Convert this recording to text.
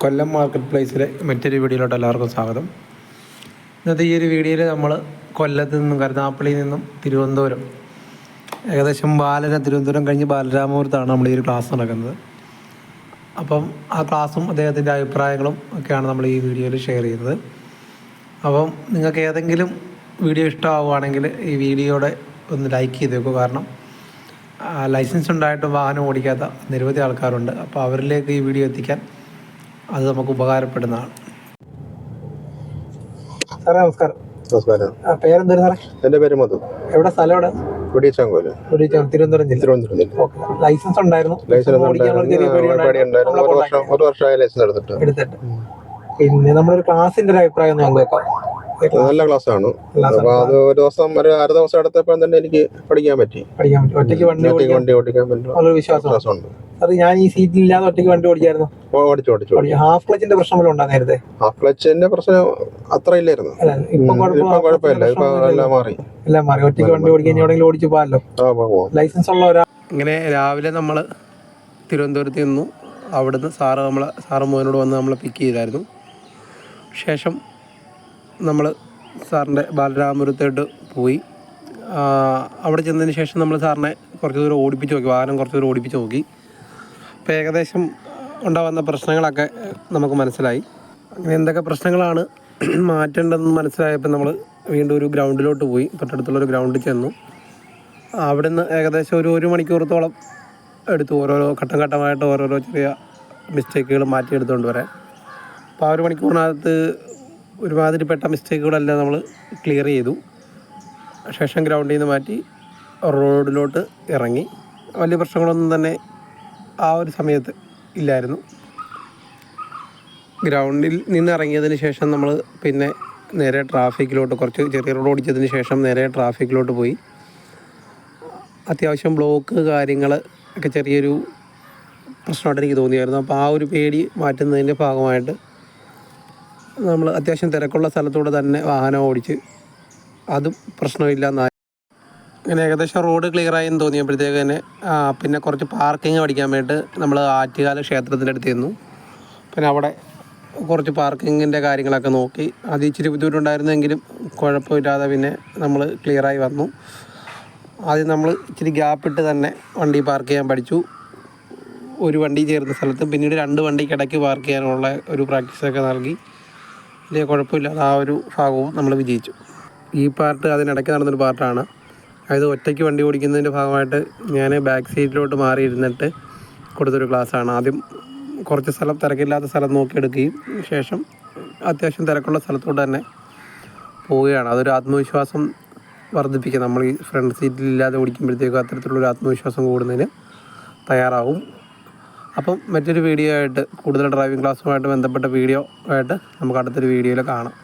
കൊല്ലം market പ്ലേസിലെ മറ്റൊരു വീഡിയോയിലോട്ട് എല്ലാവർക്കും സ്വാഗതം. ഇന്നത്തെ ഈ ഒരു വീഡിയോയിൽ നമ്മൾ കൊല്ലത്ത് നിന്നും കരുനാഗപ്പള്ളിയിൽ നിന്നും തിരുവനന്തപുരം ഏകദേശം തിരുവനന്തപുരം കഴിഞ്ഞ് ബാലരാമപുരത്താണ് നമ്മൾ ഈ ഒരു ക്ലാസ് നടക്കുന്നത്. അപ്പം ആ ക്ലാസ്സും അദ്ദേഹത്തിൻ്റെ അഭിപ്രായങ്ങളും ഒക്കെയാണ് നമ്മൾ ഈ വീഡിയോയിൽ ഷെയർ ചെയ്യുന്നത്. അപ്പം നിങ്ങൾക്ക് ഏതെങ്കിലും വീഡിയോ ഇഷ്ടമാവുകയാണെങ്കിൽ ഈ വീഡിയോയുടെ ഒന്ന് ലൈക്ക് ചെയ്തേക്കൂ. കാരണം ലൈസൻസ് ഉണ്ടായിട്ടും വാഹനം ഓടിക്കാത്ത നിരവധി ആൾക്കാരുണ്ട്. അപ്പോൾ അവരിലേക്ക് ഈ വീഡിയോ എത്തിക്കാൻ അത് നമുക്ക് ഉപകാരപ്പെടുന്നതാണ്. സാറേ നമസ്കാരം. നമസ്കാരം. പേരെന്താ സാറേ? എൻ്റെ പേര് മധു. എവിടെ സ്ഥലം? എവിടെ? തിരുവനന്തപുരം ജില്ല. ലൈസൻസ് ഉണ്ടായിരുന്നു? ഒരു വർഷമായി ലൈസൻസ് എടുത്തിട്ട്. പിന്നെ നമ്മുടെ ഒരു ക്ലാസിന്റെ ഒരു അഭിപ്രായം നോക്കാം. നല്ല ക്ലാസ് ആണ്. അപ്പൊ അത് ഒരു ദിവസം ഒരു അര ദിവസം എടുത്തപ്പോൾ തന്നെ എനിക്ക് പഠിക്കാൻ പറ്റി. ഒറ്റയ്ക്ക് വണ്ടി ഓടിക്കാൻ പറ്റും വിശ്വാസമുണ്ട്. അത് ഞാൻ ഈ സീറ്റിൽ ഇല്ലാതെ ഒറ്റയ്ക്ക് വണ്ടി ഓടിക്കായിരുന്നു. ഓടിച്ചു. ഹാഫ് ക്ലച്ചിന്റെ പ്രശ്നം ഉണ്ടാ നേരത്തെ? ഹാഫ് ക്ലച്ചിന്റെ പ്രശ്നം അത്ര ഇല്ലായിരുന്നു. ഇപ്പം കുഴപ്പമില്ല. ഇപ്പൊ എല്ലാം മാറി. ഒറ്റയ്ക്ക് വണ്ടി ഓടിക്കാൻ എവിടെയെങ്കിലും ഓടിച്ചു പോകാമല്ലോ. ലൈസൻസ് ഉള്ള ഒരാൾ. ഇങ്ങനെ രാവിലെ നമ്മൾ തിരുവനന്തപുരത്ത് നിന്നു. അവിടുന്ന് സാറ് മോനോട് വന്ന് നമ്മളെ പിക്ക് ചെയ്തായിരുന്നു. ശേഷം നമ്മൾ സാറിൻ്റെ ബാലരാമപുരത്തോട്ട് പോയി. അവിടെ ചെന്നതിന് ശേഷം നമ്മൾ സാറിനെ കുറച്ച് ദൂരം ഓടിപ്പിച്ച് നോക്കി. വാഹനം കുറച്ച് ദൂരം ഓടിപ്പിച്ച് നോക്കി. അപ്പോൾ ഏകദേശം ഉണ്ടാകുന്ന പ്രശ്നങ്ങളൊക്കെ നമുക്ക് മനസ്സിലായി. അങ്ങനെ എന്തൊക്കെ പ്രശ്നങ്ങളാണ് മാറ്റേണ്ടതെന്ന് മനസ്സിലായപ്പോൾ നമ്മൾ വീണ്ടും ഒരു ഗ്രൗണ്ടിലോട്ട് പോയി. തൊട്ടടുത്തുള്ളൊരു ഗ്രൗണ്ടിൽ ചെന്നു. അവിടെ നിന്ന് ഏകദേശം ഒരു മണിക്കൂറത്തോളം എടുത്തു. ഓരോരോ ഘട്ടമായിട്ട് ഓരോരോ ചെറിയ മിസ്റ്റേക്കുകൾ മാറ്റിയെടുത്തുകൊണ്ട് വരാൻ. അപ്പോൾ ആ ഒരു മണിക്കൂറിനകത്ത് ഒരുമാതിരിപ്പെട്ട മിസ്റ്റേക്കുകളെല്ലാം നമ്മൾ ക്ലിയർ ചെയ്തു. ശേഷം ഗ്രൗണ്ടിൽ നിന്ന് മാറ്റി റോഡിലോട്ട് ഇറങ്ങി. വലിയ പ്രശ്നങ്ങളൊന്നും തന്നെ ആ ഒരു സമയത്ത് ഇല്ലായിരുന്നു. ഗ്രൗണ്ടിൽ നിന്ന് ഇറങ്ങിയതിന് ശേഷം നമ്മൾ പിന്നെ നേരെ ട്രാഫിക്കിലോട്ട്, കുറച്ച് ചെറിയ റോഡ് ഓടിച്ചതിന് ശേഷം നേരെ ട്രാഫിക്കിലോട്ട് പോയി. അത്യാവശ്യം ബ്ലോക്ക് കാര്യങ്ങൾ ഒക്കെ ചെറിയൊരു പ്രശ്നമായിട്ട് എനിക്ക് തോന്നിയായിരുന്നു. അപ്പോൾ ആ ഒരു പേടി മാറ്റുന്നതിൻ്റെ ഭാഗമായിട്ട് നമ്മൾ അത്യാവശ്യം തിരക്കുള്ള സ്ഥലത്തൂടെ തന്നെ വാഹനം ഓടിച്ച് അതും പ്രശ്നമില്ലെന്നായി. അങ്ങനെ ഏകദേശം റോഡ് ക്ലിയറായി എന്ന് തോന്നിയപ്പോഴത്തേക്ക് തന്നെ പിന്നെ കുറച്ച് പാർക്കിങ് പഠിക്കാൻ വേണ്ടിയിട്ട് നമ്മൾ ആറ്റുകാല ക്ഷേത്രത്തിൻ്റെ അടുത്ത് ചെന്നു. പിന്നെ അവിടെ കുറച്ച് പാർക്കിങ്ങിൻ്റെ കാര്യങ്ങളൊക്കെ നോക്കി. അത് ഇച്ചിരി ബുദ്ധിമുട്ടുണ്ടായിരുന്നെങ്കിലും കുഴപ്പമില്ലാതെ പിന്നെ നമ്മൾ ക്ലിയറായി വന്നു. ആദ്യം നമ്മൾ ഇച്ചിരി ഗ്യാപ്പിട്ട് തന്നെ വണ്ടി പാർക്ക് ചെയ്യാൻ പഠിച്ചു. ഒരു വണ്ടി ചേർന്ന സ്ഥലത്ത് പിന്നീട് 2 വണ്ടിക്കിടയ്ക്ക് പാർക്ക് ചെയ്യാനുള്ള ഒരു പ്രാക്ടീസൊക്കെ നൽകി. വലിയ കുഴപ്പമില്ലാതെ ആ ഒരു ഭാഗവും നമ്മൾ വിജയിച്ചു. ഈ പാർട്ട് അതിനിടയ്ക്ക് നടന്നൊരു പാർട്ടാണ്. അതായത് ഒറ്റയ്ക്ക് വണ്ടി ഓടിക്കുന്നതിൻ്റെ ഭാഗമായിട്ട് ഞാൻ ബാക്ക് സീറ്റിലോട്ട് മാറിയിരുന്നിട്ട് കൊടുത്തൊരു ക്ലാസ്സാണ്. ആദ്യം കുറച്ച് സ്ഥലം തിരക്കില്ലാത്ത സ്ഥലം നോക്കിയെടുക്കുകയും ശേഷം അത്യാവശ്യം തിരക്കുള്ള സ്ഥലത്തോട്ട് തന്നെ പോവുകയാണ്. അതൊരു ആത്മവിശ്വാസം വർദ്ധിപ്പിക്കുക. നമ്മൾ ഈ ഫ്രണ്ട് സീറ്റിലില്ലാതെ ഓടിക്കുമ്പോഴത്തേക്കും അത്തരത്തിലുള്ളൊരു ആത്മവിശ്വാസം കൂടുന്നതിന് തയ്യാറാവും. അപ്പം മറ്റൊരു വീഡിയോ ആയിട്ട്, കൂടുതൽ ഡ്രൈവിംഗ് ക്ലാസ്സുമായിട്ട് ബന്ധപ്പെട്ട വീഡിയോ ആയിട്ട് നമുക്ക് അടുത്തൊരു വീഡിയോയിൽ കാണാം.